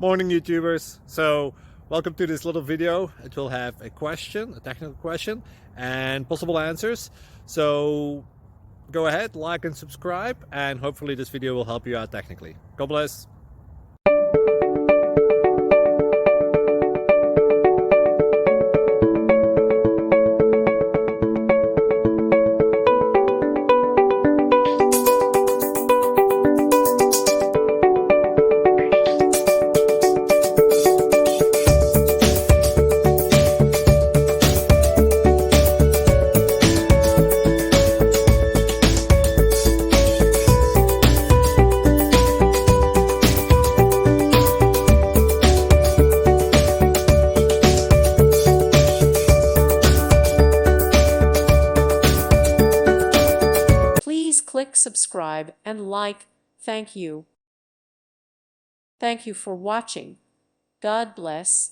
Morning YouTubers. So welcome to this little video. It will have a question, a technical question, and possible answers. So go ahead, like and subscribe, and hopefully this video will help you out technically. God bless. Please click subscribe and like. Thank you. Thank you for watching. God bless.